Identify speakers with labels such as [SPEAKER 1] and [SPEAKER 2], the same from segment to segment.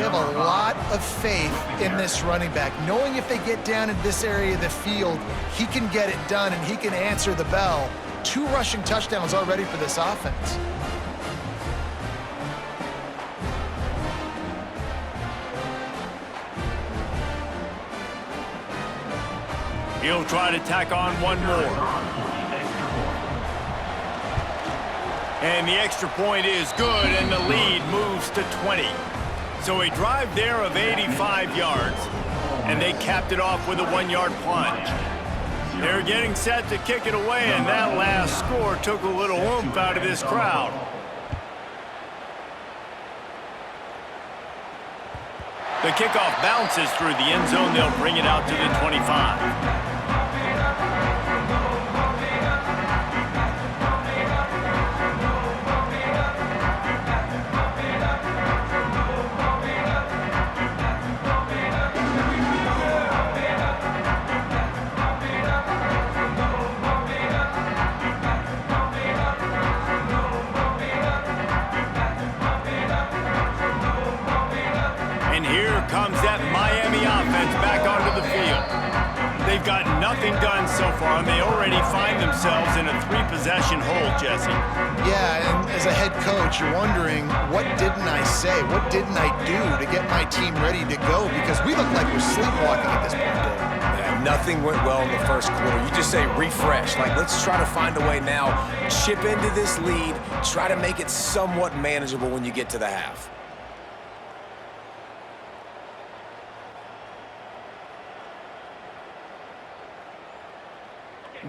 [SPEAKER 1] have a lot of faith in this running back, knowing if they get down in this area of the field, he can get it done and he can answer the bell. 2 rushing touchdowns already for this offense.
[SPEAKER 2] He'll try to tack on one more. And the extra point is good, and the lead moves to 20. So a drive there of 85 yards, and they capped it off with a 1-yard plunge. They're getting set to kick it away, and that last score took a little oomph out of this crowd. The kickoff bounces through the end zone. They'll bring it out to the 25. Comes that Miami offense back onto the field. They've got nothing done so far, and they already find themselves in a 3-possession hole, Jesse.
[SPEAKER 1] Yeah, and as a head coach, you're wondering, what didn't I say? What didn't I do to get my team ready to go? Because we look like we're sleepwalking at this point, Dave.
[SPEAKER 3] Yeah, nothing went well in the first quarter. You just say refresh. Like, let's try to find a way now. Chip into this lead. Try to make it somewhat manageable when you get to the half.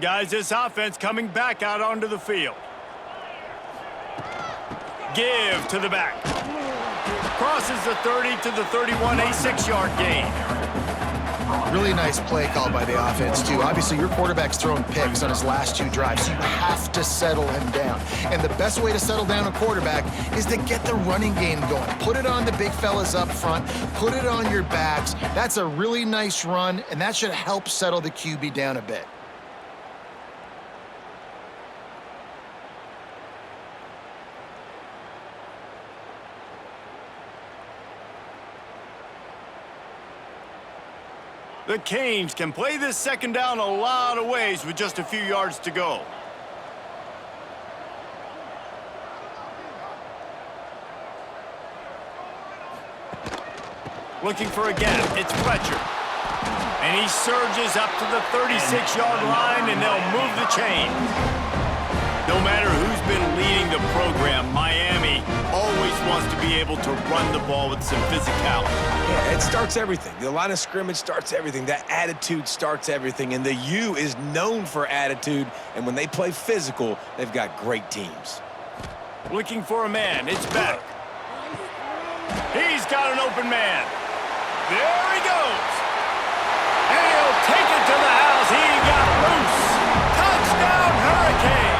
[SPEAKER 2] Guys, this offense coming back out onto the field. Give to the back. Crosses the 30 to the 31, a 6-yard gain.
[SPEAKER 1] Really nice play call by the offense, too. Obviously, your quarterback's thrown picks on his last 2 drives, so you have to settle him down. And the best way to settle down a quarterback is to get the running game going. Put it on the big fellas up front. Put it on your backs. That's a really nice run, and that should help settle the QB down a bit.
[SPEAKER 2] The Canes can play this second down a lot of ways with just a few yards to go. Looking for a gap. It's Fletcher. And he surges up to the 36-yard line, and they'll move the chain. No matter who's been leading the program, Miami always wants to be able to run the ball with some physicality.
[SPEAKER 3] Yeah, it starts everything. The line of scrimmage starts everything. That attitude starts everything. And the U is known for attitude. And when they play physical, they've got great teams.
[SPEAKER 2] Looking for a man. It's back. He's got an open man. There he goes. And he'll take it to the house. He got loose. Touchdown, Hurricane.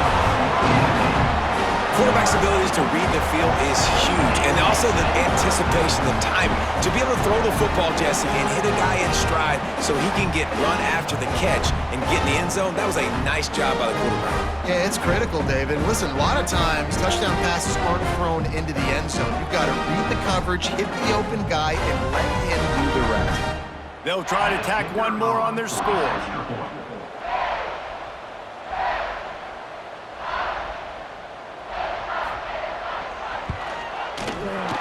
[SPEAKER 3] Quarterback's abilities to read the field is huge, and also the anticipation, the timing. To be able to throw the football, Jesse, and hit a guy in stride so he can get run after the catch and get in the end zone, that was a nice job by the quarterback.
[SPEAKER 1] Yeah, it's critical, David. Listen, a lot of times touchdown passes aren't thrown into the end zone. You've got to read the coverage, hit the open guy, and let him do the rest.
[SPEAKER 2] They'll try to tack one more on their score.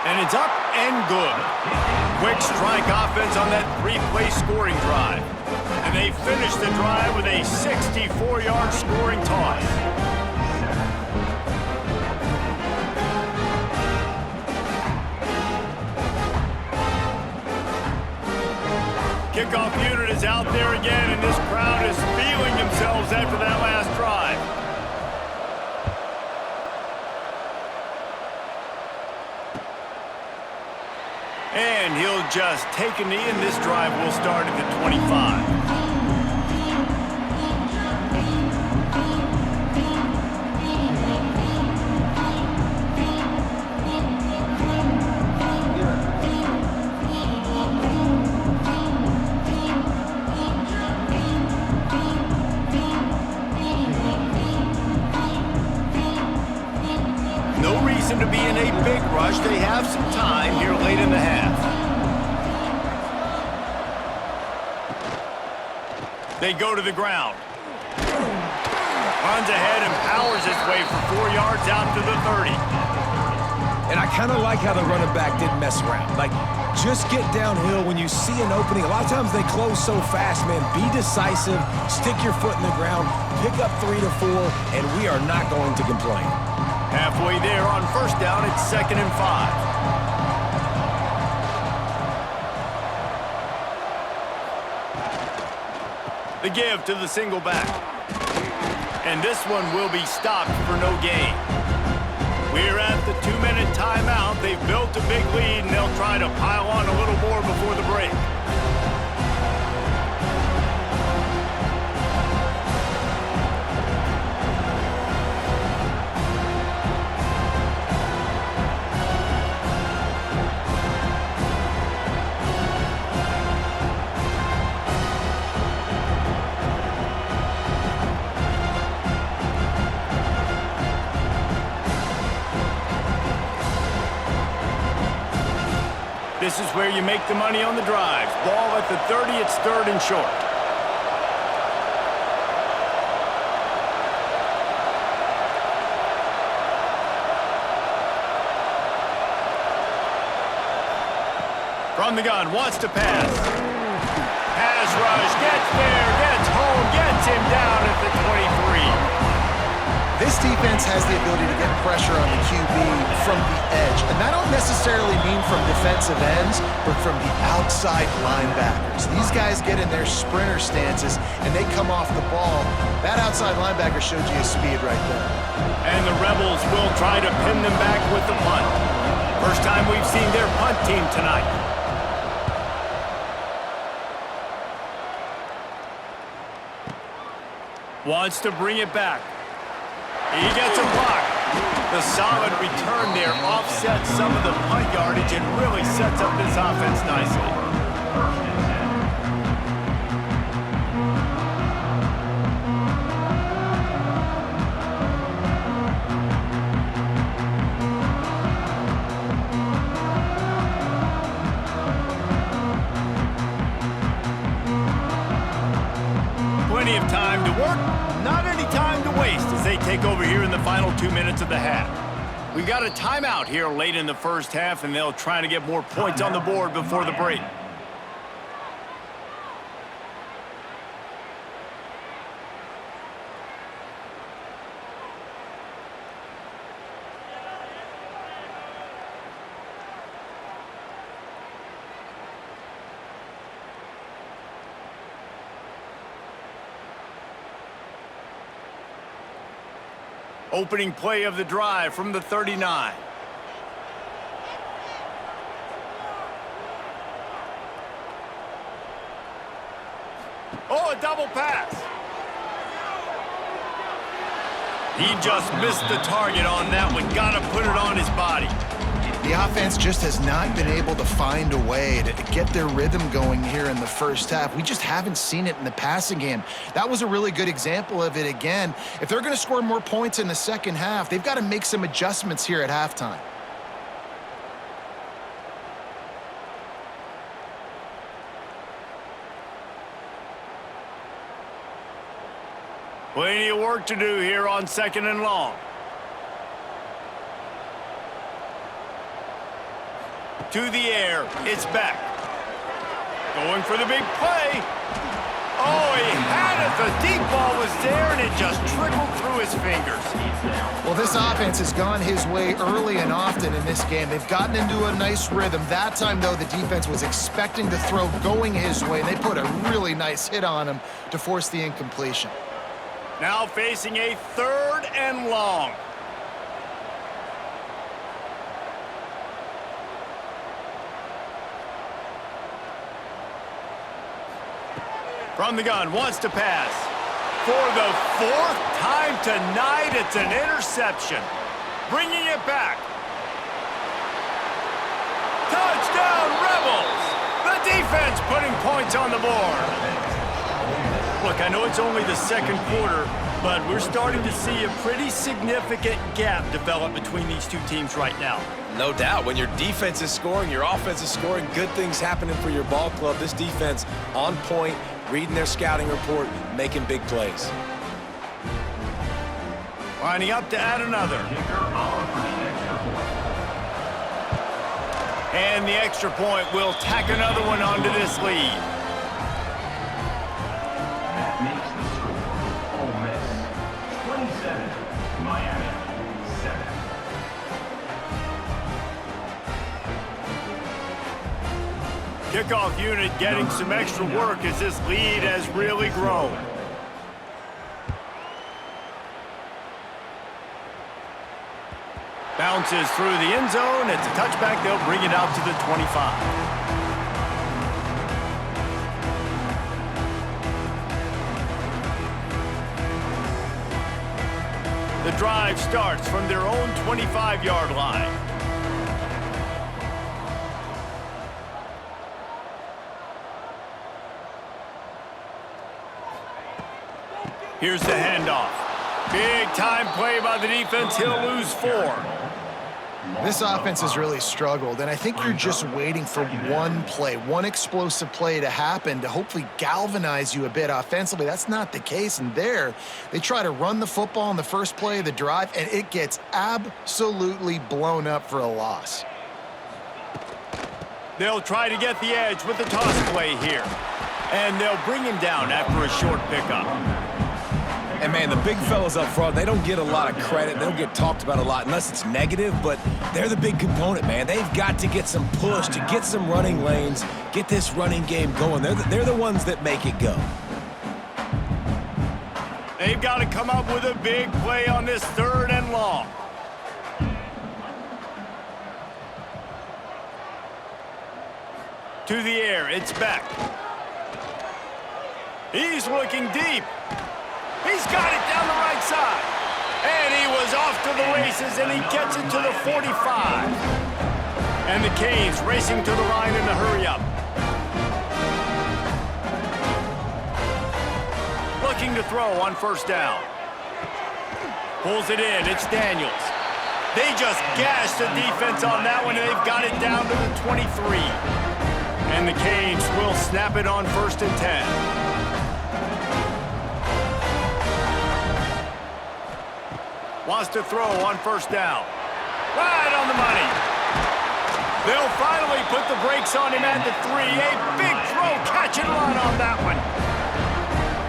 [SPEAKER 2] And it's up and good. Quick strike offense on that 3-play scoring drive. And they finish the drive with a 64-yard scoring toss. Kickoff unit is out there again, and this crowd is feeling themselves after that last drive. And he'll just take a knee, and this drive will start at the 25. No reason to be in a big rush. They have some time here late in the half. They go to the ground. Runs ahead and powers his way for 4 yards out to the 30.
[SPEAKER 3] And I kind of like how the running back didn't mess around. Like, just get downhill when you see an opening. A lot of times they close so fast, man. Be decisive, stick your foot in the ground, pick up 3 to 4, and we are not going to complain.
[SPEAKER 2] Halfway there on first down, it's 2nd and 5. The give to the single back. And this one will be stopped for no gain. We're at the 2-minute timeout. They've built a big lead, and they'll try to pile on a little more before the break. This is where you make the money on the drives. Ball at the 30, it's 3rd and short. From the gun, wants to pass. Pass rush, gets there, gets home, gets him down at the 23.
[SPEAKER 1] This defense has the ability to get pressure on the QB from the edge. And that don't necessarily mean from defensive ends, but from the outside linebackers. These guys get in their sprinter stances, and they come off the ball. That outside linebacker showed you his speed right there.
[SPEAKER 2] And the Rebels will try to pin them back with the punt. First time we've seen their punt team tonight. Wants to bring it back. He gets a block. The solid return there offsets some of the punt yardage and really sets up this offense nicely. Plenty of time to work. Not any time to waste as they take over here in the final 2 minutes of the half. We got a timeout here late in the first half, and they'll try to get more points on the board before the break. Opening play of the drive from the 39. Oh, a double pass. He just missed the target on that one. Got to put it on his body.
[SPEAKER 1] The offense just has not been able to find a way to get their rhythm going here in the first half. We just haven't seen it in the passing game. That was a really good example of it again. If they're going to score more points in the second half, they've got to make some adjustments here at halftime.
[SPEAKER 2] Plenty of work to do here on 2nd and long. To the air, it's back. Going for the big play. Oh, he had it. The deep ball was there, and it just trickled through his fingers.
[SPEAKER 1] Well, this offense has gone his way early and often in this game. They've gotten into a nice rhythm. That time, though, the defense was expecting the throw going his way. They put a really nice hit on him to force the incompletion.
[SPEAKER 2] Now facing a 3rd and long. From the gun, wants to pass. For the 4th time tonight, it's an interception. Bringing it back. Touchdown, Rebels! The defense putting points on the board. Look, I know it's only the 2nd quarter, but we're starting to see a pretty significant gap develop between these two teams right now.
[SPEAKER 3] No doubt. When your defense is scoring, your offense is scoring, good things happening for your ball club. This defense on point, reading their scouting report, making big plays.
[SPEAKER 2] Lining up to add another. And the extra point will tack another one onto this lead.
[SPEAKER 4] That makes the score Ole Miss 27, Miami 7.
[SPEAKER 2] Kickoff unit getting some extra work as this lead has really grown. Bounces through the end zone. It's a touchback. They'll bring it out to the 25. The drive starts from their own 25-yard line. Here's the handoff. Big time play by the defense. He'll lose 4.
[SPEAKER 1] This offense has really struggled, and I think you're just waiting for one play, one explosive play to happen to hopefully galvanize you a bit offensively. That's not the case, and there, they try to run the football on the first play of the drive, and it gets absolutely blown up for a loss.
[SPEAKER 2] They'll try to get the edge with the toss play here, and they'll bring him down after a short pickup.
[SPEAKER 3] And, man, the big fellas up front, they don't get a lot of credit. They don't get talked about a lot unless it's negative, but they're the big component, man. They've got to get some push, to get some running lanes, get this running game going. They're the ones that make it go.
[SPEAKER 2] They've got to come up with a big play on this 3rd and long. To the air, it's Beck. He's looking deep. He's got it down the right side. And he was off to the races, and he gets it to the 45. And the Canes racing to the line in a hurry-up. Looking to throw on 1st down. Pulls it in. It's Daniels. They just gashed the defense on that one, and they've got it down to the 23. And the Canes will snap it on 1st and 10. Wants to throw on 1st down. Right on the money. They'll finally put the brakes on him at the 3. A big throw, catch and run on that one.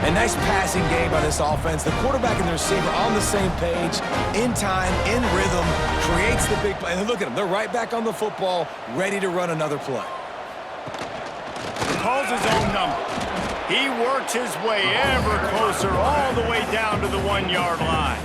[SPEAKER 3] A nice passing game by this offense. The quarterback and the receiver on the same page, in time, in rhythm, creates the big play. And look at them. They're right back on the football, ready to run another play.
[SPEAKER 2] Calls his own number. He works his way ever closer all the way down to the 1-yard line.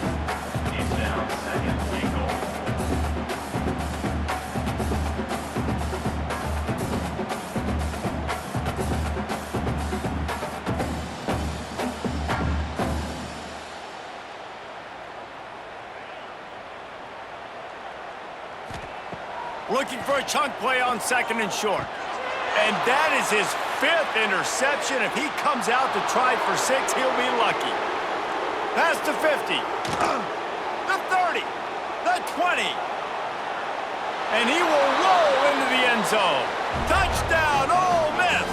[SPEAKER 2] Looking for a chunk play on 2nd and short. And that is his 5th interception. If he comes out to try for 6, he'll be lucky. Past the 50. The 30. The 20. And he will roll into the end zone. Touchdown, Ole Miss.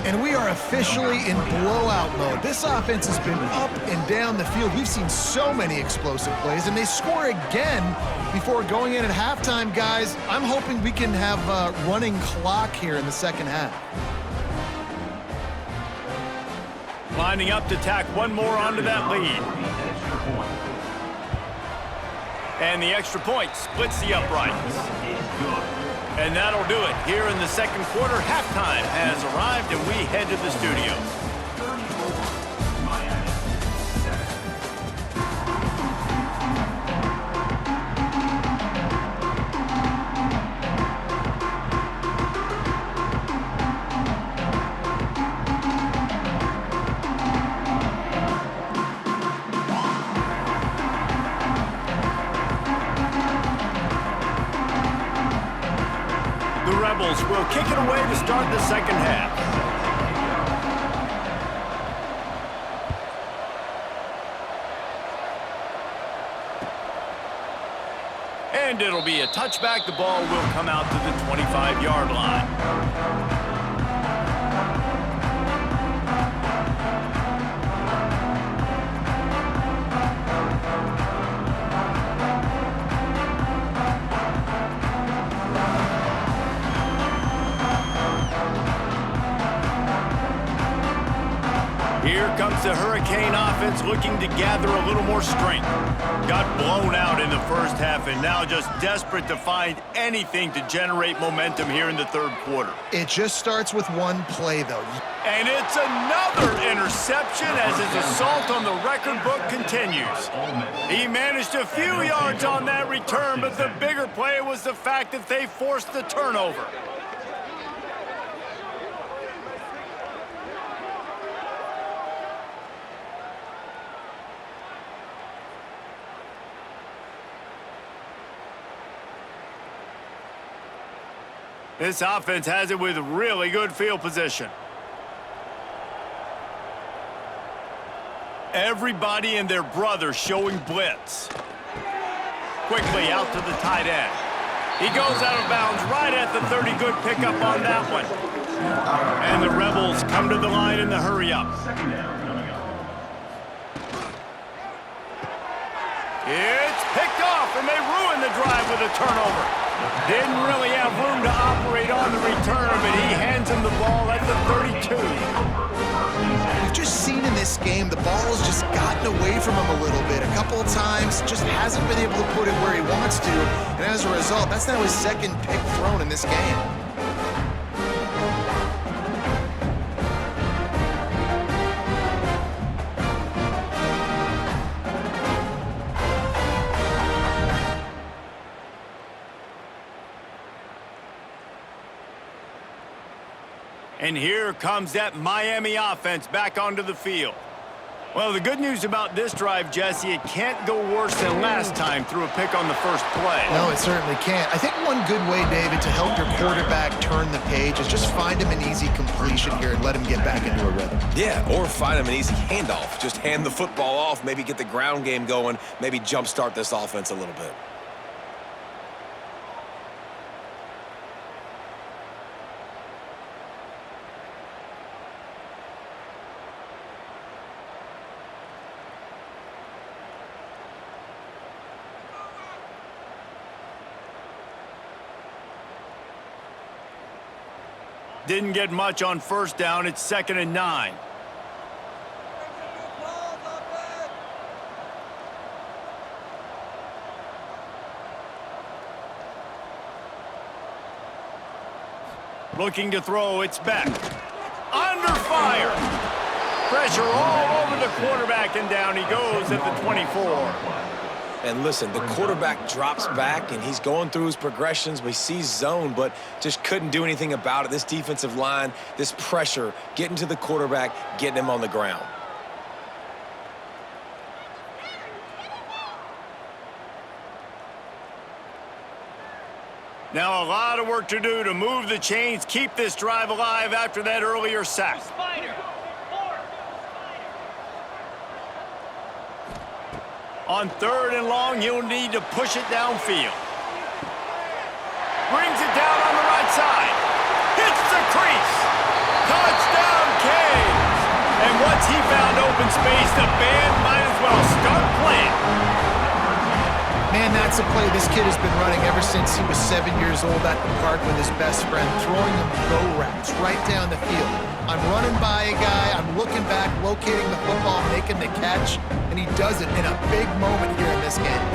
[SPEAKER 1] And we are officially in blowout mode. This offense has been up and down the field. We've seen so many explosive plays, and they score again before going in at halftime, guys. I'm hoping we can have a running clock here in the 2nd half.
[SPEAKER 2] Lining up to tack one more onto that lead. And the extra point splits the uprights. And that'll do it here in the 2nd quarter. Halftime has arrived, and we head to the studio. Will kick it away to start the 2nd half. And it'll be a touchback. The ball will come out to the 25-yard line. Here comes the Hurricane offense looking to gather a little more strength. Got blown out in the first half and now just desperate to find anything to generate momentum here in the third quarter.
[SPEAKER 1] It just starts with one play, though.
[SPEAKER 2] And it's another interception as his assault on the record book continues. He managed a few yards on that return, but the bigger play was the fact that they forced the turnover. This offense has it with really good field position. Everybody and their brother showing blitz. Quickly out to the tight end. He goes out of bounds right at the 30. Good pickup on that one. And the Rebels come to the line in the hurry-up. It's picked off, and they ruin the drive with a turnover. Didn't really have room to operate on the return, but he hands him the ball at the 32.
[SPEAKER 1] We've just seen in this game the ball has just gotten away from him a little bit. A couple of times, just hasn't been able to put it where he wants to, and as a result, that's now his second pick thrown in this game.
[SPEAKER 2] And here comes that Miami offense back onto the field. Well, the good news about this drive, Jesse, it can't go worse than last time through a pick on the first play.
[SPEAKER 1] No, it certainly can't. I think one good way, David, to help your quarterback turn the page is just find him an easy completion here and let him get back into a rhythm.
[SPEAKER 3] Yeah, or find him an easy handoff. Just hand the football off, maybe get the ground game going, maybe jumpstart this offense a little bit.
[SPEAKER 2] Didn't get much on first down. It's 2nd and 9. Looking to throw. It's back. Under fire. Pressure all over the quarterback, and down he goes at the 24.
[SPEAKER 3] And listen, the quarterback drops back, and he's going through his progressions. We see zone, but just couldn't do anything about it. This defensive line, this pressure, getting to the quarterback, getting him on the ground.
[SPEAKER 2] Now a lot of work to do to move the chains, keep this drive alive after that earlier sack. On 3rd and long, he'll need to push it downfield. Brings it down on the right side. Hits the crease. Touchdown, Canes. And once he found open space, the band might as well start playing.
[SPEAKER 1] Man, that's a play this kid has been running ever since he was 7 years old at the park with his best friend, throwing him go routes right down the field. I'm running by a guy, I'm looking back, locating the football, making the catch, and he does it in a big moment here in this game.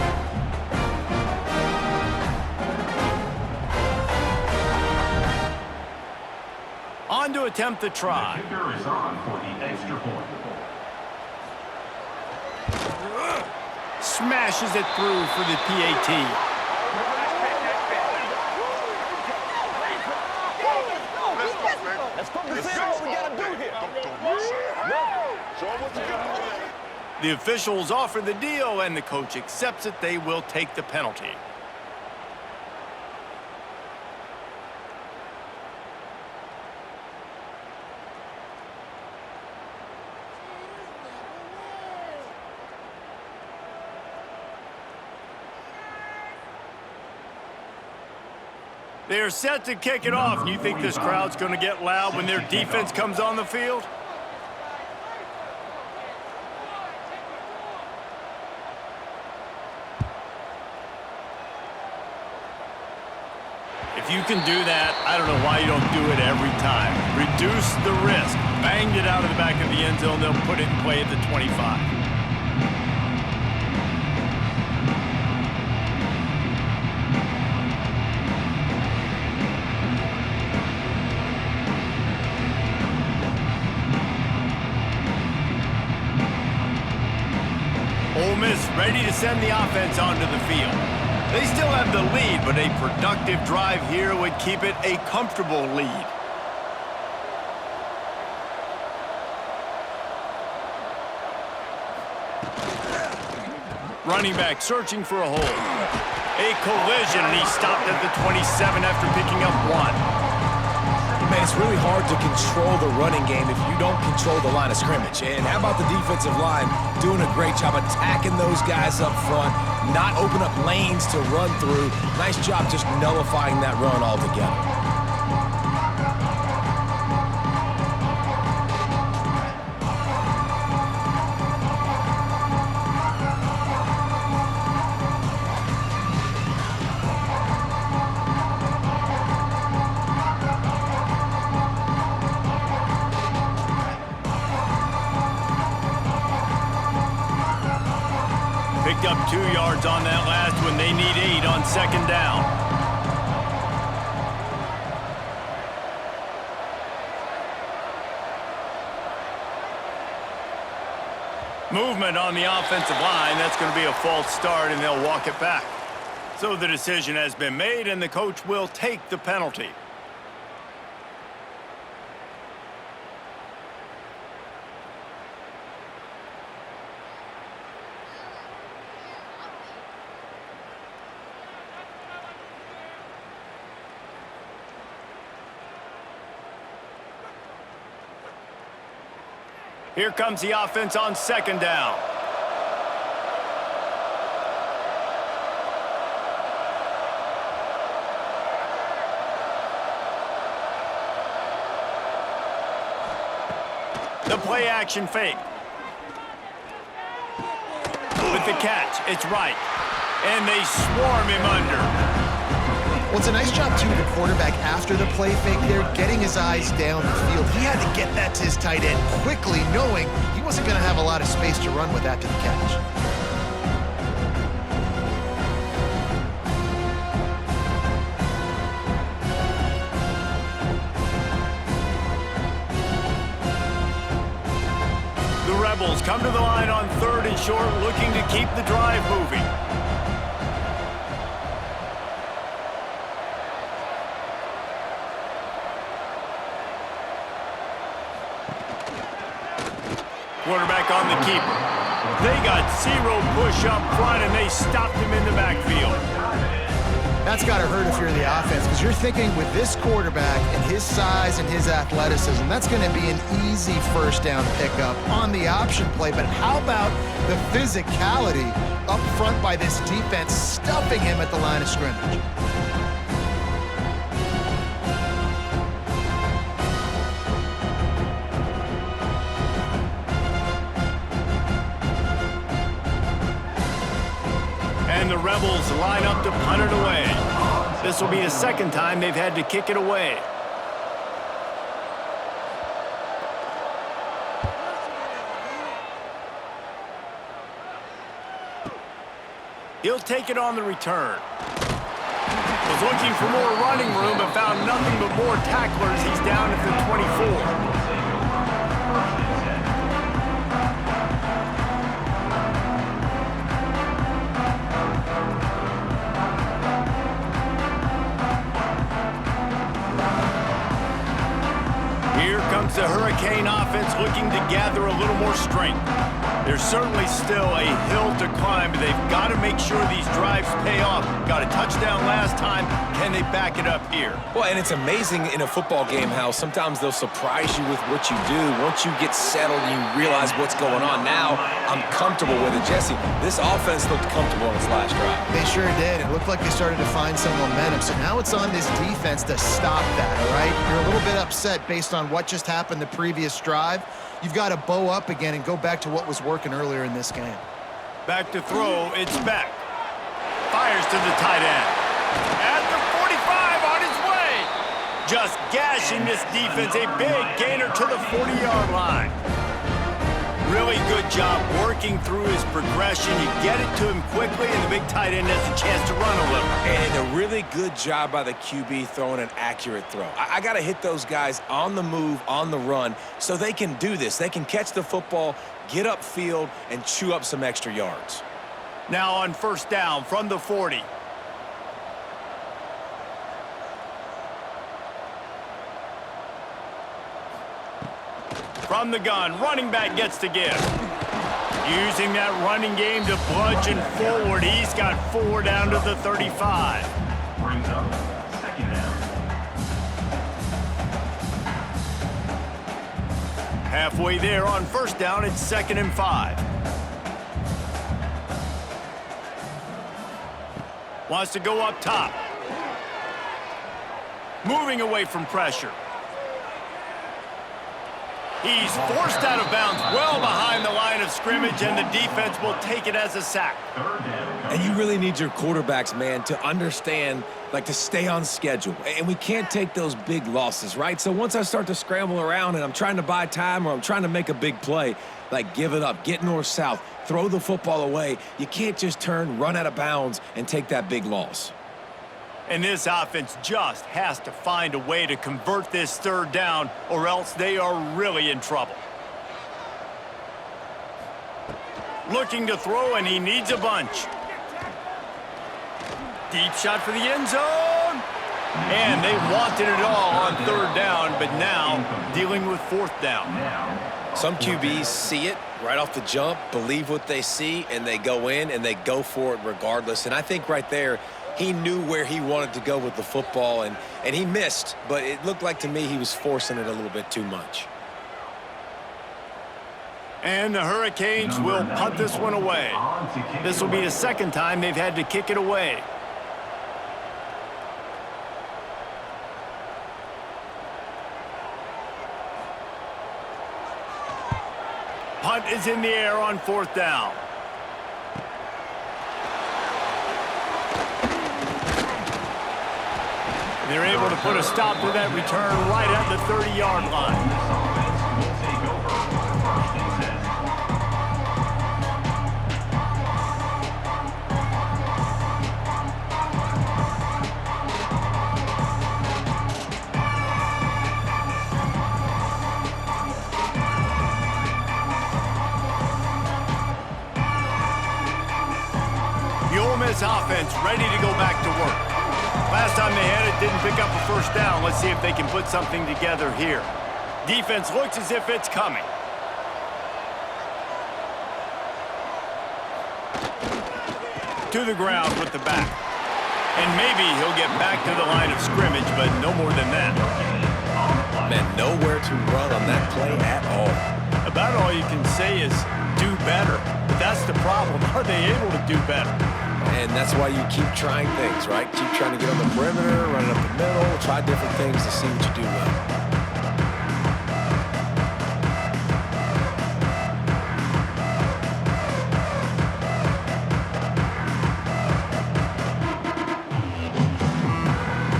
[SPEAKER 2] On to attempt the try.
[SPEAKER 4] The kicker is on for the extra point.
[SPEAKER 2] Smashes it through for the PAT. The officials offer the deal, and the coach accepts it. They will take the penalty. They are set to kick it off. You think this crowd's going to get loud when their defense comes on the field? If If you can do that, I don't know why you don't do it every time. Reduce the risk. Banged it out of the back of the end zone. They'll put it in play at the 25. Ole Miss ready to send the offense onto the field. They still have the lead, but a productive drive here would keep it a comfortable lead. Running back searching for a hole. A collision, and he stopped at the 27 after picking up 1.
[SPEAKER 3] Man, it's really hard to control the running game if you don't control the line of scrimmage. And how about the defensive line doing a great job attacking those guys up front, not open up lanes to run through. Nice job just nullifying that run altogether.
[SPEAKER 2] Picked up 2 yards on that last one. They need 8 on second down. Movement on the offensive line. That's going to be a false start, and they'll walk it back. So the decision has been made, and the coach will take the penalty. Here comes the offense on second down. The play action fake. With the catch, it's right. And they swarm him under.
[SPEAKER 1] Well, it's a nice job, too, the quarterback after the play fake there, getting his eyes down the field. He had to get that to his tight end quickly, knowing he wasn't going to have a lot of space to run with after the catch.
[SPEAKER 2] The Rebels come to the line on 3rd and short, looking to keep the drive moving. Quarterback on the keeper. They got 0 push up front, and they stopped him in the backfield.
[SPEAKER 1] That's got to hurt if you're the offense, because you're thinking with this quarterback and his size and his athleticism, that's going to be an easy first down pickup on the option play. But how about the physicality up front by this defense, stuffing him at the line of scrimmage?
[SPEAKER 2] And the Rebels line up to punt it away. This will be the second time they've had to kick it away. He'll take it on the return. Was looking for more running room, but found nothing but more tacklers. He's down at the 24. Here comes the Hurricane offense looking to gather a little more strength. There's certainly still a hill to climb, but they've got to make sure these drives pay off. Got a touchdown last time. Can they back it up here?
[SPEAKER 3] Well, and it's amazing in a football game how sometimes they'll surprise you with what you do. Once you get settled, you realize what's going on. Now, I'm comfortable with it. Jesse, this offense looked comfortable in its last drive.
[SPEAKER 1] They sure did. It looked like they started to find some momentum. So now it's on this defense to stop that, all right? You're a little bit upset based on what just happened the previous drive. You've got to bow up again and go back to what was working earlier in this game.
[SPEAKER 2] Back to throw, it's Beck. Fires to the tight end. At the 45, on his Just gashing this defense, a big gainer to the 40-yard line. Really good job working through his progression. You get it to him quickly, and the big tight end has a chance to run a little.
[SPEAKER 3] And a really good job by the QB throwing an accurate throw. I got to hit those guys on the move, on the run, so they can do this. They can catch the football, get upfield, and chew up some extra yards.
[SPEAKER 2] Now on first down from the 40. From the gun, running back gets to give. Using that running game to bludgeon forward. He's got 4 down to the 35.
[SPEAKER 4] Brings up second down.
[SPEAKER 2] Halfway there on first down, it's 2nd and 5. Wants to go up top. Moving away from pressure. He's forced out of bounds well behind the line of scrimmage, and the defense will take it as a sack.
[SPEAKER 3] And you really need your quarterbacks, man, to understand, like, to stay on schedule. And we can't take those big losses, right? So once I start to scramble around and I'm trying to buy time or I'm trying to make a big play, like, give it up, get north-south, throw the football away. You can't just turn, run out of bounds, and take that big loss.
[SPEAKER 2] And this offense just has to find a way to convert this 3rd down, or else they are really in trouble. Looking to throw, and he needs a bunch. Deep shot for the end zone. And they wanted it all on 3rd down, but now dealing with 4th down.
[SPEAKER 3] Some QBs see it right off the jump, believe what they see, and they go in and they go for it regardless. And I think right there, he knew where he wanted to go with the football, and he missed, but it looked like to me he was forcing it a little bit too much.
[SPEAKER 2] And the Hurricanes will punt this one away. This will be the 2nd time they've had to kick it away. Punt is in the air on 4th down. They're able to put a stop to that return right at the 30-yard line. The Ole Miss offense ready to go back to work. Last time they had it, didn't pick up a 1st down. Let's see if they can put something together here. Defense looks as if it's coming. To the ground with the back. And maybe he'll get back to the line of scrimmage, but no more than that.
[SPEAKER 3] Man, nowhere to run on that play at all.
[SPEAKER 2] About all you can say is do better. But that's the problem. Are they able to do better?
[SPEAKER 3] And that's why you keep trying things, right? Keep trying to get on the perimeter, running up the middle, try different things to see what you do well.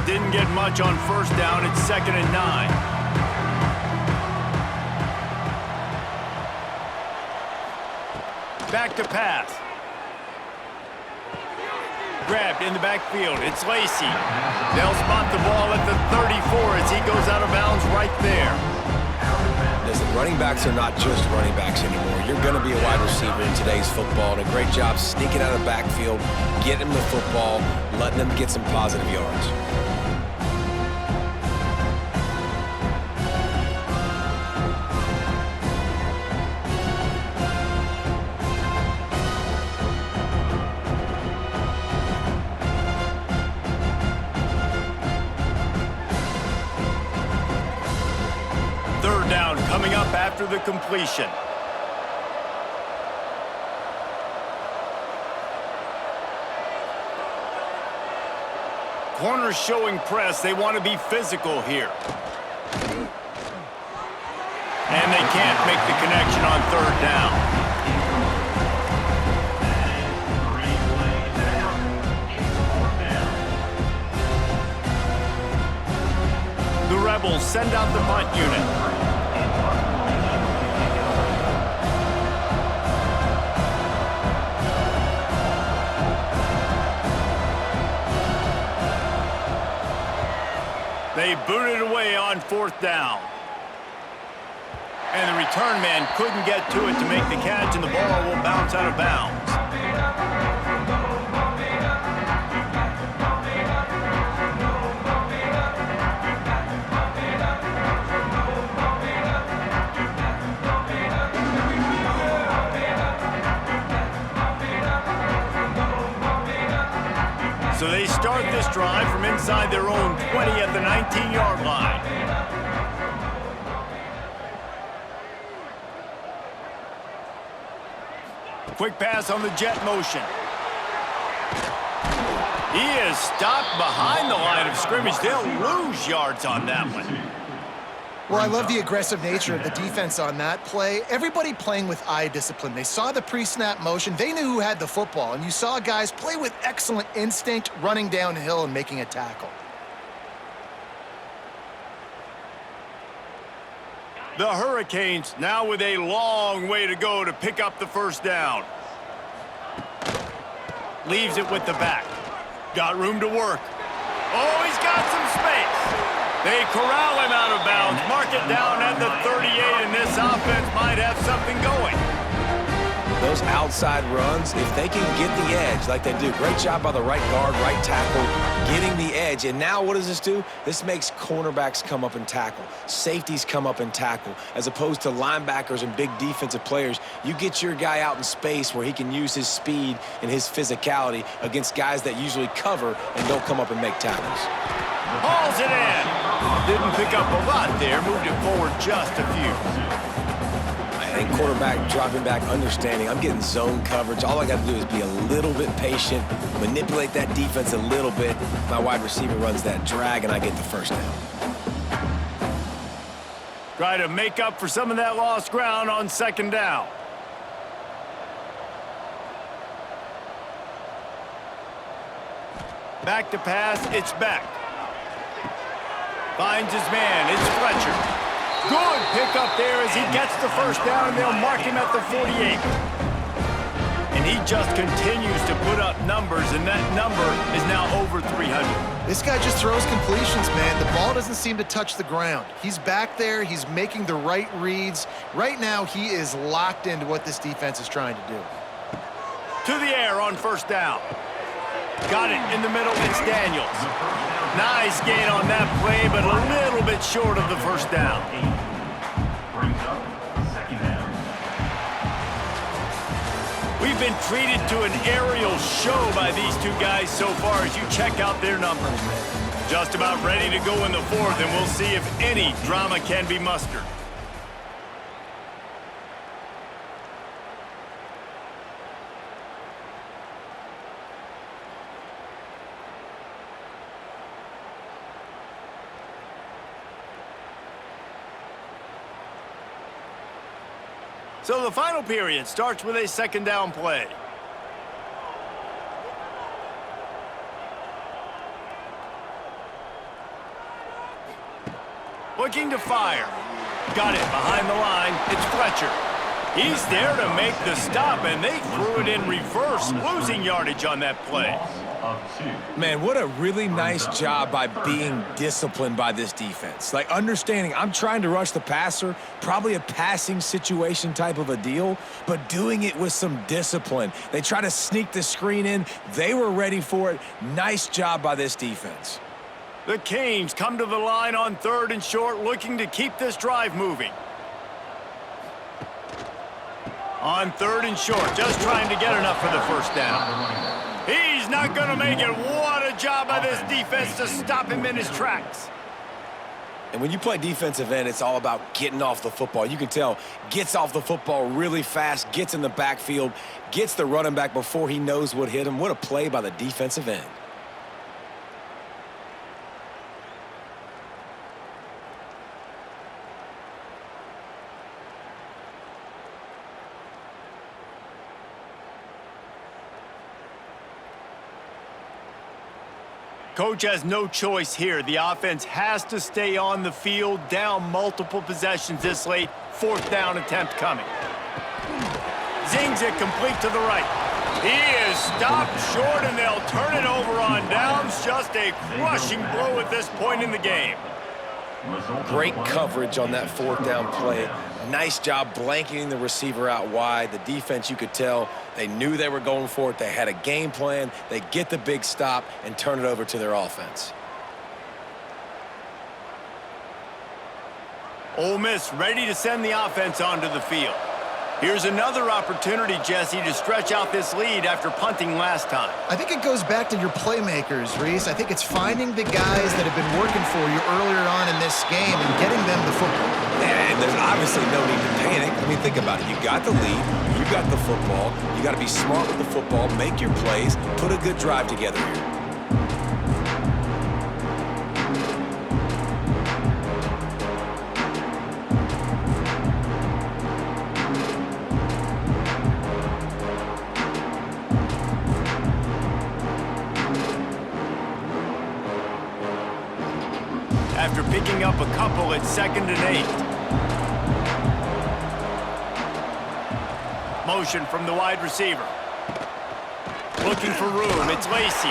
[SPEAKER 2] Didn't get much on 1st down. It's 2nd and 9. Back to pass. Grabbed in the backfield. It's Lacey. They'll spot the ball at the 34 as he goes out of bounds right there.
[SPEAKER 3] Listen, running backs are not just running backs anymore. You're going to be a wide receiver in today's football, and a great job sneaking out of the backfield, getting them the football, letting them get some positive yards.
[SPEAKER 2] Coming up after the completion. Corners showing press. They want to be physical here. And they can't make the connection on 3rd down. The Rebels send out the punt unit. They booted away on 4th down. And the return man couldn't get to it to make the catch, and the ball will bounce out of bounds. So they start this drive from inside their own 20 at the 19-yard line. Quick pass on the jet motion. He is stopped behind the line of scrimmage. They'll lose yards on that one.
[SPEAKER 1] Well, I love the aggressive nature of the defense on that play. Everybody playing with eye discipline. They saw the pre-snap motion. They knew who had the football, and you saw guys play with excellent instinct, running downhill and making a tackle.
[SPEAKER 2] The Hurricanes now with a long way to go to pick up the 1st down. Leaves it with the back. Got room to work. Oh, he's got some space. They corral him out of bounds, mark it down at the 38, and this offense might have something going.
[SPEAKER 3] Those outside runs, if they can get the edge like they do, great job by the right guard, right tackle, getting the edge. And now what does this do? This makes cornerbacks come up and tackle. Safeties come up and tackle. As opposed to linebackers and big defensive players, you get your guy out in space where he can use his speed and his physicality against guys that usually cover and don't come up and make tackles.
[SPEAKER 2] Hauls it in. Didn't pick up a lot there, moved it forward just a few.
[SPEAKER 3] I think quarterback dropping back, understanding I'm getting zone coverage. All I got to do is be a little bit patient, manipulate that defense a little bit. My wide receiver runs that drag, and I get the 1st down.
[SPEAKER 2] Try to make up for some of that lost ground on 2nd down. Back to pass, it's back. Finds his man, it's Fletcher. Good pickup there as he gets the 1st down, and they'll mark him at the 48. And he just continues to put up numbers, and that number is now over 300.
[SPEAKER 1] This guy just throws completions, man. The ball doesn't seem to touch the ground. He's back there. He's making the right reads. Right now, he is locked into what this defense is trying to do.
[SPEAKER 2] To the air on 1st down. Got it in the middle. It's Daniels. Nice gain on that play, but a little bit short of the 1st down.
[SPEAKER 4] Brings up 2nd down.
[SPEAKER 2] We've been treated to an aerial show by these two guys so far as you check out their numbers. Just about ready to go in the 4th, and we'll see if any drama can be mustered. So the final period starts with a 2nd down play. Looking to fire. Got it behind the line. It's Fletcher. He's there to make the stop, and they threw it in reverse, losing yardage on that play.
[SPEAKER 4] Loss of 2.
[SPEAKER 3] Man, what a really nice job by being disciplined by this defense. Like, understanding I'm trying to rush the passer, probably a passing situation type of a deal, but doing it with some discipline. They try to sneak the screen in. They were ready for it. Nice job by this defense.
[SPEAKER 2] The Canes come to the line on 3rd and short, looking to keep this drive moving. On 3rd and short, just trying to get enough for the 1st down. He's not going to make it. What a job by this defense to stop him in his tracks.
[SPEAKER 3] And when you play defensive end, it's all about getting off the football. You can tell, gets off the football really fast, gets in the backfield, gets the running back before he knows what hit him. What a play by the defensive end.
[SPEAKER 2] Coach has no choice here. The offense has to stay on the field, down multiple possessions this late. 4th down attempt coming. Zings it complete to the right. He is stopped short, and they'll turn it over on downs. Just a crushing blow at this point in the game.
[SPEAKER 3] Great coverage on that 4th down play. Nice job blanketing the receiver out wide. The defense, you could tell, they knew they were going for it. They had a game plan. They get the big stop and turn it over to their offense.
[SPEAKER 2] Ole Miss ready to send the offense onto the field. Here's another opportunity, Jesse, to stretch out this lead after punting last time.
[SPEAKER 1] I think it goes back to your playmakers, Reese. I think it's finding the guys that have been working for you earlier on in this game and getting them the football.
[SPEAKER 3] And there's obviously no need to panic. I mean, think about it. You got the lead. You got the football. You got to be smart with the football, make your plays, put a good drive together here.
[SPEAKER 2] After picking up a couple at 2nd and 8. Motion from the wide receiver. Looking for room. It's Lacey.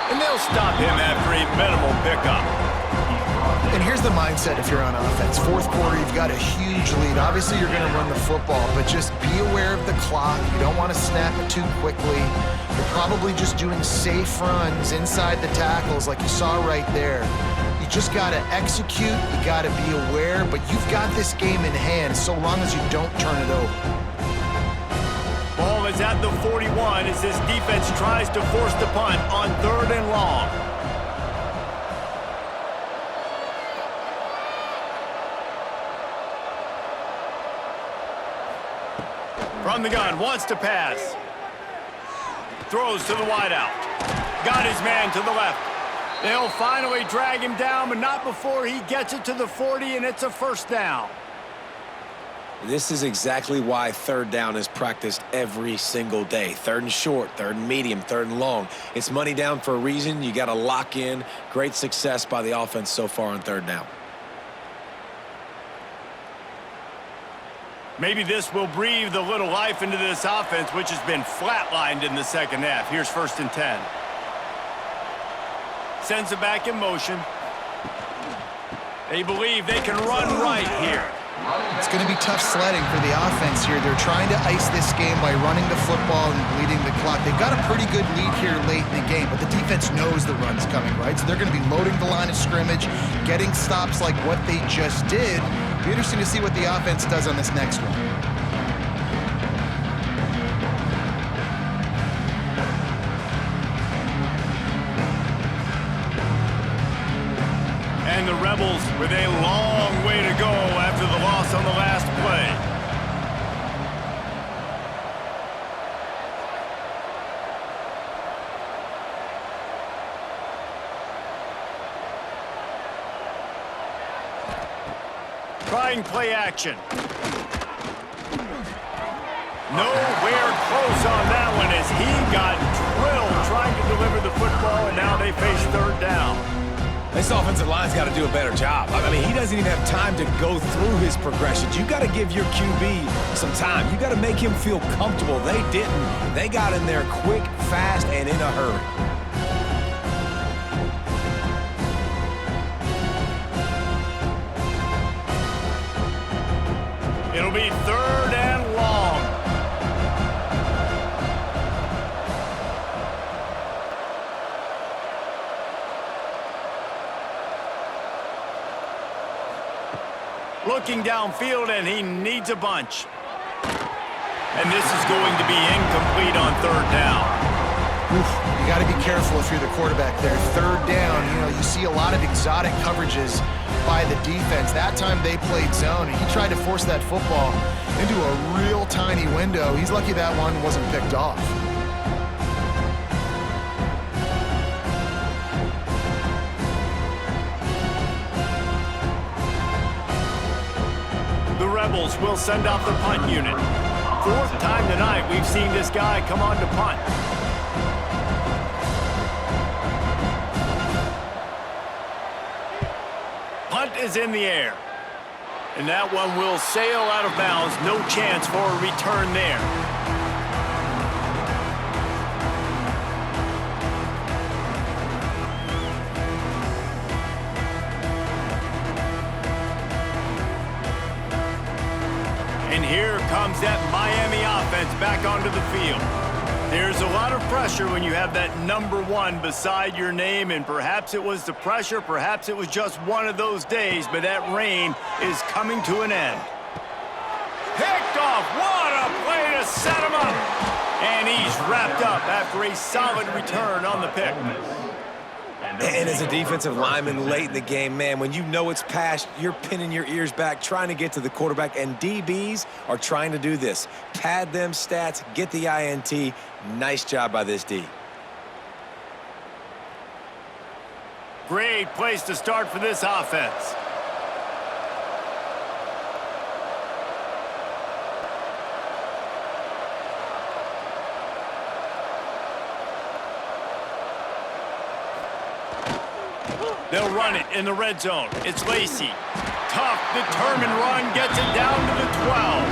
[SPEAKER 2] And they'll stop him after a minimal pickup.
[SPEAKER 1] And here's the mindset if you're on offense. 4th quarter, you've got a huge lead. Obviously, you're going to run the football, but just be aware of the clock. You don't want to snap it too quickly. You're probably just doing safe runs inside the tackles like you saw right there. You just got to execute. You got to be aware, but you've got this game in hand so long as you don't turn it over.
[SPEAKER 2] Ball is at the 41 as this defense tries to force the punt on 3rd and long. From the gun, wants to pass. Throws to the wideout. Got his man to the left. They'll finally drag him down, but not before he gets it to the 40, and it's a 1st down.
[SPEAKER 3] This is exactly why 3rd down is practiced every single day. 3rd and short, 3rd and medium, 3rd and long. It's money down for a reason. You got to lock in. Great success by the offense so far on 3rd down.
[SPEAKER 2] Maybe this will breathe a little life into this offense, which has been flatlined in the 2nd half. Here's 1st and 10. Sends it back in motion. They believe they can run right here.
[SPEAKER 1] It's going to be tough sledding for the offense here. They're trying to ice this game by running the football and bleeding the clock. They've got a pretty good lead here late in the game, but the defense knows the run's coming, right? So they're going to be loading the line of scrimmage, getting stops like what they just did. It'll be interesting to see what the offense does on this next one.
[SPEAKER 2] And the Rebels with a long way to go after the loss on the last play. Trying play action. Nowhere close on that one as he got drilled trying to deliver the football, and now they face 3rd down.
[SPEAKER 3] This offensive line's got to do a better job. I mean, he doesn't even have time to go through his progressions. You got to give your QB some time. You got to make him feel comfortable. They didn't. They got in there quick, fast, and in a hurry.
[SPEAKER 2] It'll be 3rd and long. Looking downfield, and he needs a bunch. And this is going to be incomplete on 3rd down.
[SPEAKER 1] Oof, you got to be careful if you're the quarterback there. 3rd down, you see a lot of exotic coverages by the defense. That time they played zone, and he tried to force that football into a real tiny window. He's lucky that one wasn't picked off.
[SPEAKER 2] The Rebels will send out the punt unit. 4th time tonight we've seen this guy come on to punt. is in the air. And that one will sail out of bounds. No chance for a return there. And here comes that Miami offense back onto the field. There's a lot of pressure when you have that number 1 beside your name, and perhaps it was the pressure, perhaps it was just one of those days, but that reign is coming to an end. Picked off. What a play to set him up. And he's wrapped up after a solid return on the pick.
[SPEAKER 3] And as a defensive lineman late in the game, man, when you know it's past, you're pinning your ears back, trying to get to the quarterback, and DBs are trying to do this. Pad them stats, get the INT. Nice job by this D.
[SPEAKER 2] Great place to start for this offense. They'll run it in the red zone. It's Lacey. Tough, determined run, gets it down to the 12.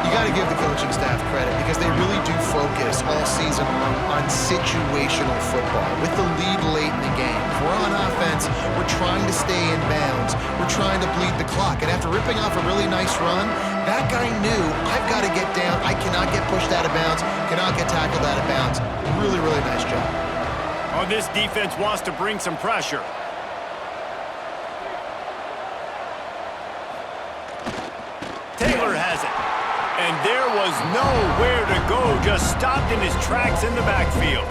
[SPEAKER 1] You got to give the coaching staff credit because they really do focus all season long on situational football. With the lead late in the game, if we're on offense, we're trying to stay in bounds. We're trying to bleed the clock. And after ripping off a really nice run, that guy knew, I've got to get down. I cannot get pushed out of bounds, cannot get tackled out of bounds. Really, really nice job.
[SPEAKER 2] Oh, this defense wants to bring some pressure. Taylor has it. And there was nowhere to go, just stopped in his tracks in the backfield.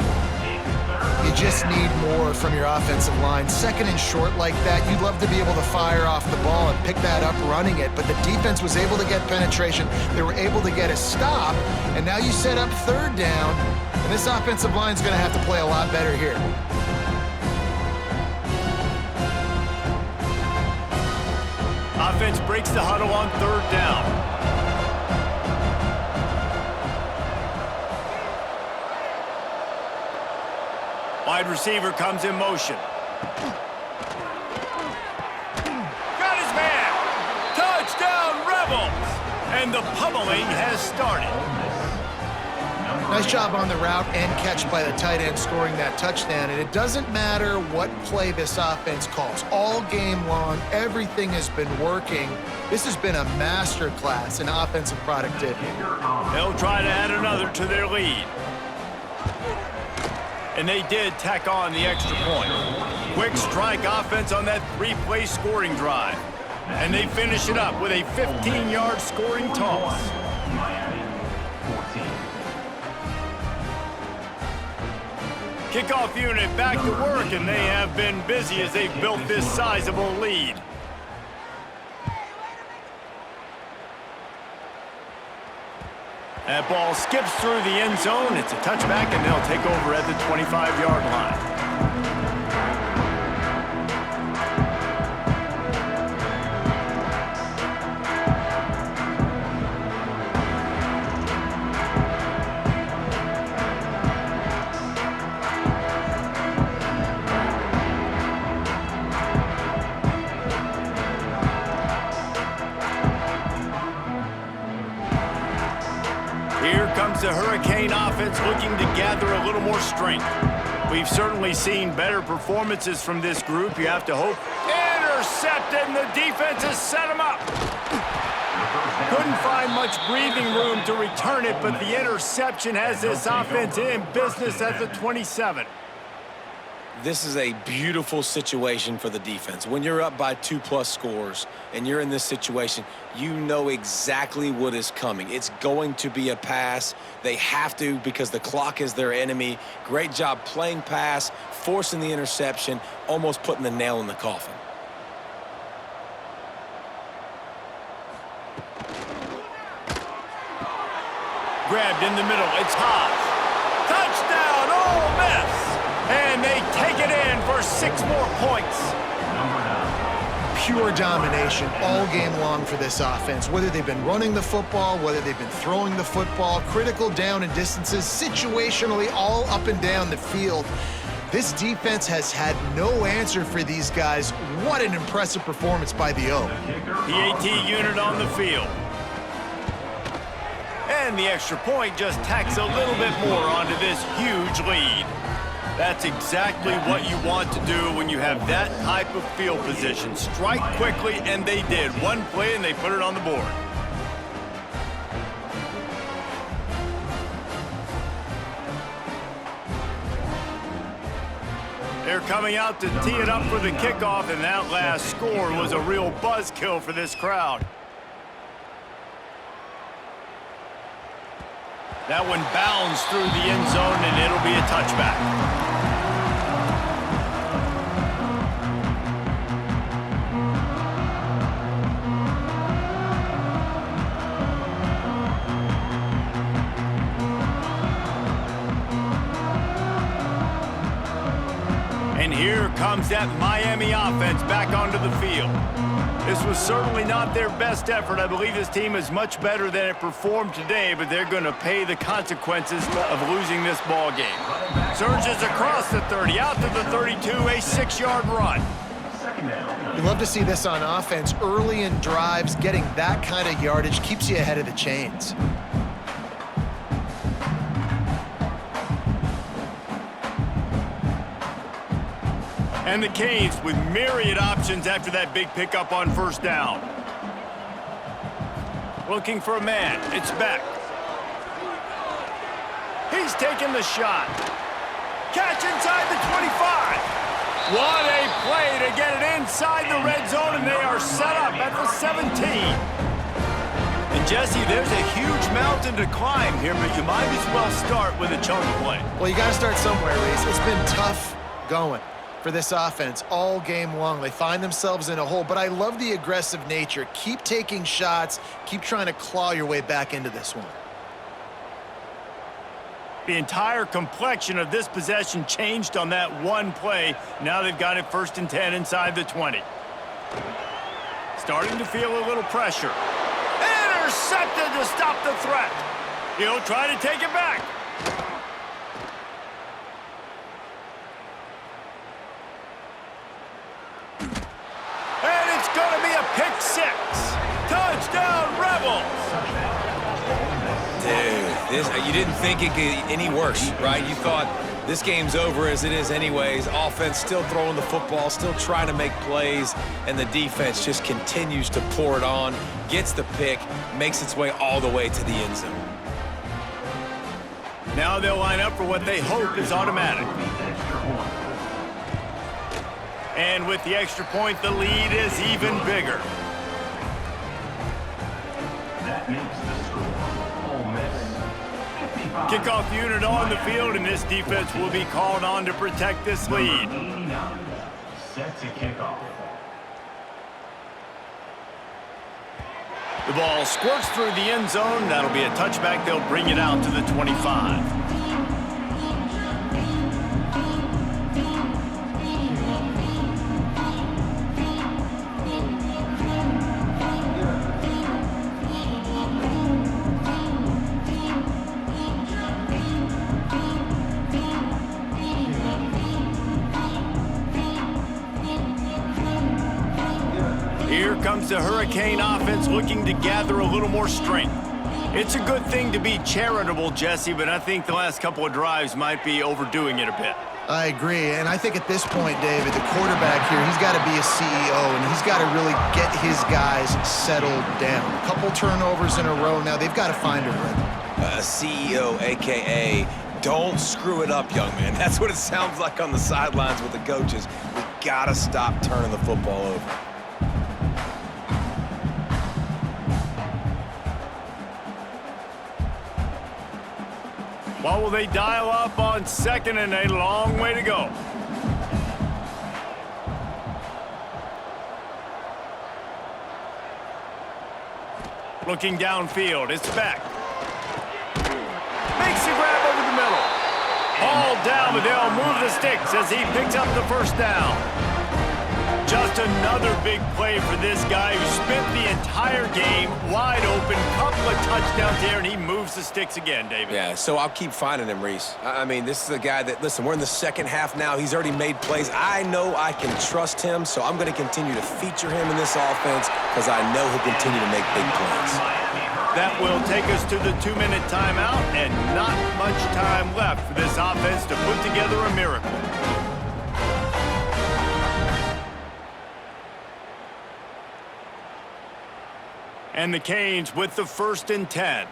[SPEAKER 1] You just need more from your offensive line. Second and short like that, you'd love to be able to fire off the ball and pick that up running it, but the defense was able to get penetration. They were able to get a stop, and now you set up third down, and this offensive line is going to have to play a lot better here.
[SPEAKER 2] Offense breaks the huddle on third down. Wide receiver comes in motion. Got his man. Touchdown, Rebels. And the pummeling has started.
[SPEAKER 1] Nice job on the route and catch by the tight end scoring that touchdown. And it doesn't matter what play this offense calls. All game long, everything has been working. This has been a masterclass in offensive productivity.
[SPEAKER 2] They'll try to add another to their lead. And they did tack on the extra point. Quick strike offense on that 3-play scoring drive. And they finish it up with a 15-yard scoring toss.
[SPEAKER 4] Miami, 14.
[SPEAKER 2] Kickoff unit back to work, and they have been busy as they've built this sizable lead. That ball skips through the end zone. It's a touchback, and they'll take over at the 25-yard line. Here comes the Hurricane offense looking to gather a little more strength. We've certainly seen better performances from this group. You have to hope. Intercepted, and the defense has set him up. Couldn't find much breathing room to return it, but the interception has this offense in business at the 27.
[SPEAKER 3] This is a beautiful situation for the defense. When you're up by 2+ scores and you're in this situation, you know exactly what is coming. It's going to be a pass. They have to because the clock is their enemy. Great job playing pass, forcing the interception, almost putting the nail in the coffin.
[SPEAKER 2] Grabbed in the middle. It's Haas. Touchdown, Ole Miss! And they take it in for 6 more points.
[SPEAKER 1] Pure domination all game long for this offense. Whether they've been running the football, whether they've been throwing the football, critical down and distances, situationally all up and down the field. This defense has had no answer for these guys. What an impressive performance by the O.
[SPEAKER 2] PAT unit on the field. And the extra point just tacks a little bit more onto this huge lead. That's exactly what you want to do when you have that type of field position. Strike quickly, and they did. One play, and they put it on the board. They're coming out to tee it up for the kickoff, and that last score was a real buzzkill for this crowd. That one bounds through the end zone, and it'll be a touchback. And here comes that Miami offense back onto the field. This was certainly not their best effort. I believe this team is much better than it performed today, but they're going to pay the consequences of losing this ball game. Surges across the 30, out to the 32, a 6-yard run.
[SPEAKER 1] You love to see this on offense. Early in drives, getting that kind of yardage keeps you ahead of the chains.
[SPEAKER 2] And the Canes with myriad options after that big pickup on first down. Looking for a man. It's Beck. He's taking the shot. Catch inside the 25. What a play to get it inside the red zone, and they are set up at the 17. And Jesse, there's a huge mountain to climb here, but you might as well start with a chunk play.
[SPEAKER 1] Well, you got to start somewhere, Reese. It's been tough going for this offense all game long. They find themselves in a hole, but I love the aggressive nature. Keep taking shots. Keep trying to claw your way back into this one.
[SPEAKER 2] The entire complexion of this possession changed on that one play. Now they've got it 1st and 10 inside the 20. Starting to feel a little pressure. Intercepted to stop the threat. He'll try to take it back. And it's going to be a pick 6. Touchdown, Rebels.
[SPEAKER 3] Dude, you didn't think it could get any worse, right? You thought this game's over as it is anyways. Offense still throwing the football, still trying to make plays, and the defense just continues to pour it on, gets the pick, makes its way all the way to the end zone.
[SPEAKER 2] Now they'll line up for what they hope is automatic. And with the extra point, the lead is even bigger.
[SPEAKER 4] That makes the score Ole Miss 55.
[SPEAKER 2] Kickoff unit on the field, and this defense will be called on to protect this lead.
[SPEAKER 4] 89 set to kick off.
[SPEAKER 2] The ball squirts through the end zone. That'll be a touchback. They'll bring it out to the 25. Here comes the Hurricane offense looking to gather a little more strength. It's a good thing to be charitable, Jesse, but I think the last couple of drives might be overdoing it a bit.
[SPEAKER 1] I agree, and I think at this point, David, the quarterback here, he's got to be a CEO, and he's got to really get his guys settled down. A couple turnovers in a row now. They've got to find a rhythm.
[SPEAKER 3] CEO, a.k.a. don't screw it up, young man. That's what it sounds like on the sidelines with the coaches. We got to stop turning the football over.
[SPEAKER 2] What will they dial up on 2nd and a long way to go? Looking downfield, it's back. Makes the grab over the middle. All down, but they'll move the sticks as he picks up the 1st down. Just another big play for this guy who spent the entire game, wide open, couple of touchdowns there, and he moves the sticks again, David.
[SPEAKER 3] Yeah, so I'll keep finding him, Reese. I mean, this is a guy that, listen, we're in the second half now. He's already made plays. I know I can trust him, so I'm going to continue to feature him in this offense because I know he'll continue to make big plays.
[SPEAKER 2] That will take us to the 2-minute timeout, and not much time left for this offense to put together a miracle. And the Canes with the 1st and 10.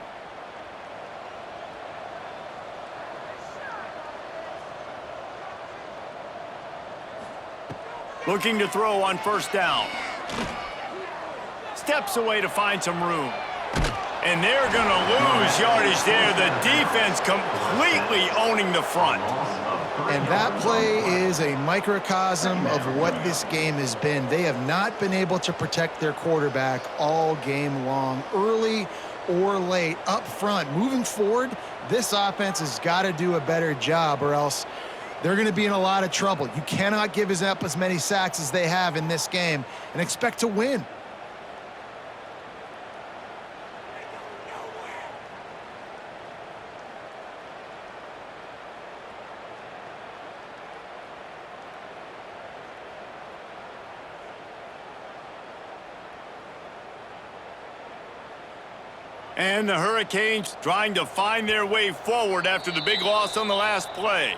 [SPEAKER 2] Looking to throw on 1st down. Steps away to find some room. And they're going to lose yardage there. The defense completely owning the front.
[SPEAKER 1] And that play is a microcosm of what this game has been. They have not been able to protect their quarterback all game long, early or late, up front. Moving forward, this offense has got to do a better job or else they're going to be in a lot of trouble. You cannot give up as many sacks as they have in this game and expect to win.
[SPEAKER 2] And the Hurricanes trying to find their way forward after the big loss on the last play.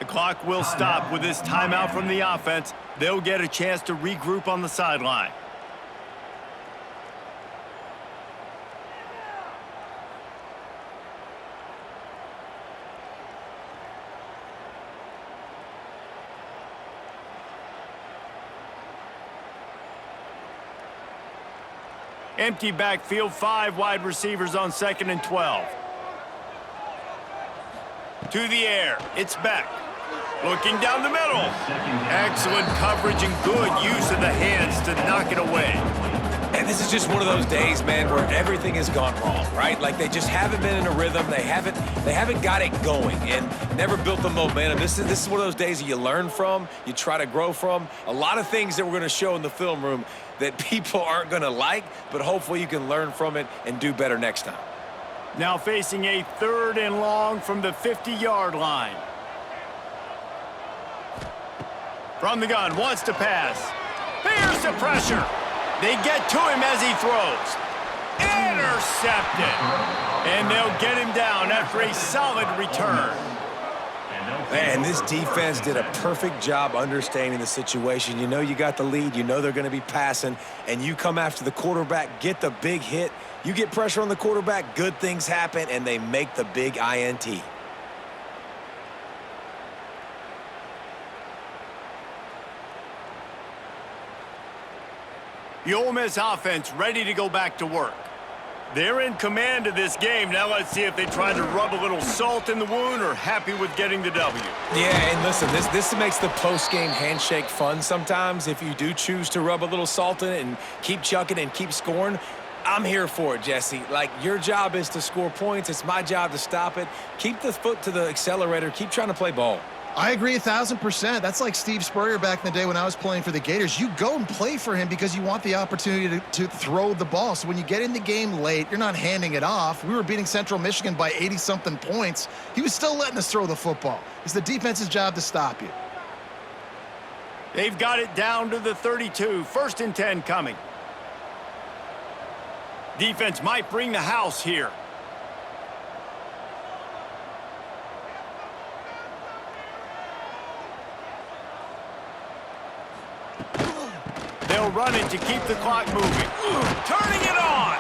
[SPEAKER 2] The clock will stop with this timeout from the offense. They'll get a chance to regroup on the sideline. Empty backfield, 5 wide receivers on 2nd and 12. To the air, it's Beck. Looking down the middle. Excellent coverage and good use of the hands to knock it away.
[SPEAKER 3] And this is just one of those days, man, where everything has gone wrong, right? Like they just haven't been in a rhythm. They haven't got it going and never built the momentum. This is one of those days that you learn from, you try to grow from. A lot of things that we're going to show in the film room that people aren't going to like, but hopefully you can learn from it and do better next time.
[SPEAKER 2] Now facing a 3rd and long from the 50-yard line. From the gun, wants to pass. Here's the pressure. They get to him as he throws. Intercepted. And they'll get him down after a solid return.
[SPEAKER 3] Man, this defense did a perfect job understanding the situation. You know you got the lead. You know they're going to be passing. And you come after the quarterback, get the big hit. You get pressure on the quarterback, good things happen, and they make the big INT.
[SPEAKER 2] The Ole Miss offense ready to go back to work. They're in command of this game. Now let's see if they try to rub a little salt in the wound or happy with getting the W.
[SPEAKER 3] Yeah, and listen, this makes the post-game handshake fun sometimes. If you do choose to rub a little salt in it and keep chucking and keep scoring, I'm here for it, Jesse. Like, your job is to score points. It's my job to stop it. Keep the foot to the accelerator. Keep trying to play ball.
[SPEAKER 1] I agree 1,000%. That's like Steve Spurrier back in the day when I was playing for the Gators. You go and play for him because you want the opportunity to throw the ball. So when you get in the game late, you're not handing it off. We were beating Central Michigan by 80-something points. He was still letting us throw the football. It's the defense's job to stop you.
[SPEAKER 2] They've got it down to the 32. 1st and 10 coming. Defense might bring the house here. They'll run it to keep the clock moving. Turning it on.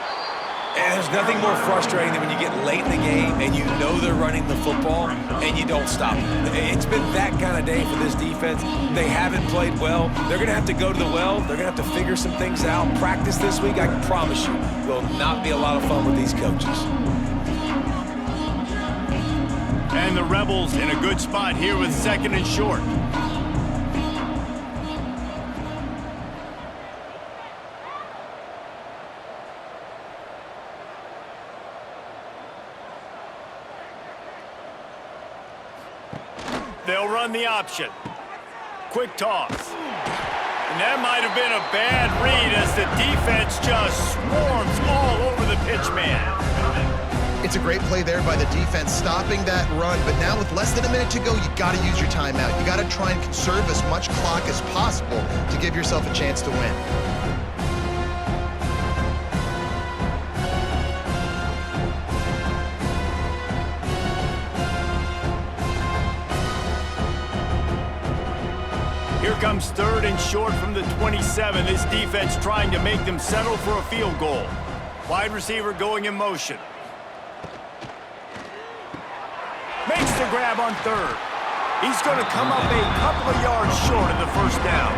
[SPEAKER 3] And there's nothing more frustrating than when you get late in the game and you know they're running the football and you don't stop it. It's been that kind of day for this defense. They haven't played well. They're going to have to go to the well. They're going to have to figure some things out. Practice this week, I can promise you, will not be a lot of fun with these coaches.
[SPEAKER 2] And the Rebels in a good spot here with 2nd and short. They'll run the option. Quick toss. And And that might have been a bad read as the defense just swarms all over the pitch man.
[SPEAKER 1] It's a great play there by the defense, stopping that run. But now with less than a minute to go, you got to use your timeout. You got to try and conserve as much clock as possible to give yourself a chance to win.
[SPEAKER 2] Here comes 3rd and short from the 27. This defense trying to make them settle for a field goal. Wide receiver going in motion. Makes the grab on 3rd. He's going to come up a couple of yards short of the first down.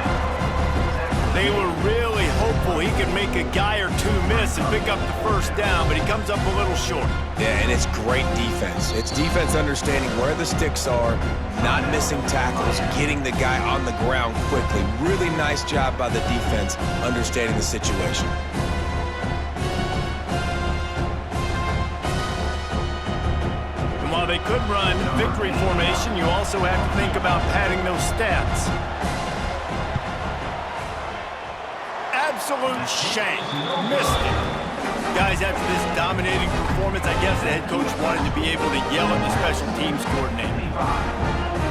[SPEAKER 2] They were really hopeful he could make a guy or two miss and pick up the first down, but he comes up a little short.
[SPEAKER 3] Yeah, and it's great defense. It's defense understanding where the sticks are, not missing tackles, getting the guy on the ground quickly. Really nice job by the defense understanding the situation.
[SPEAKER 2] And while they could run victory formation, you also have to think about padding those stats. Absolute shank. Missed it. Guys, after this dominating performance, I guess the head coach wanted to be able to yell at the special teams coordinator.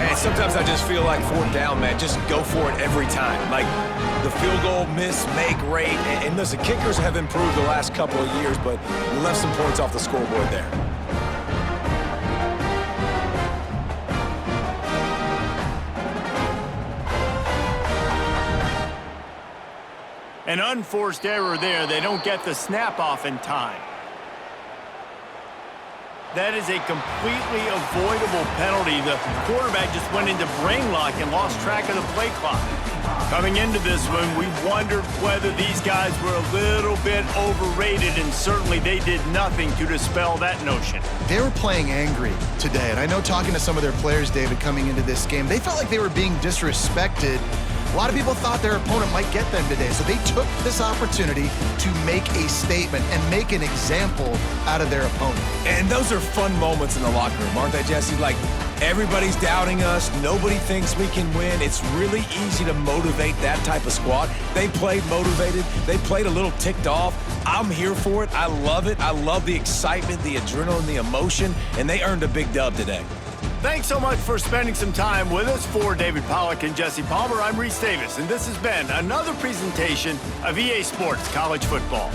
[SPEAKER 3] And sometimes I just feel like 4th down, man, just go for it every time. Like the field goal miss, make rate. And listen, kickers have improved the last couple of years, but we left some points off the scoreboard there.
[SPEAKER 2] An unforced error there. They don't get the snap off in time. That is a completely avoidable penalty. The quarterback just went into brain lock and lost track of the play clock. Coming into this one, we wondered whether these guys were a little bit overrated, and certainly they did nothing to dispel that notion.
[SPEAKER 1] They were playing angry today, and I know talking to some of their players, David, coming into this game, they felt like they were being disrespected. A lot of people thought their opponent might get them today, so they took this opportunity to make a statement and make an example out of their opponent.
[SPEAKER 3] And those are fun moments in the locker room, aren't they, Jesse? Like, everybody's doubting us. Nobody thinks we can win. It's really easy to motivate that type of squad. They played motivated. They played a little ticked off. I'm here for it. I love it. I love the excitement, the adrenaline, the emotion, and they earned a big dub today.
[SPEAKER 2] Thanks so much for spending some time with us. For David Pollack and Jesse Palmer, I'm Reese Davis, and this has been another presentation of EA Sports College Football.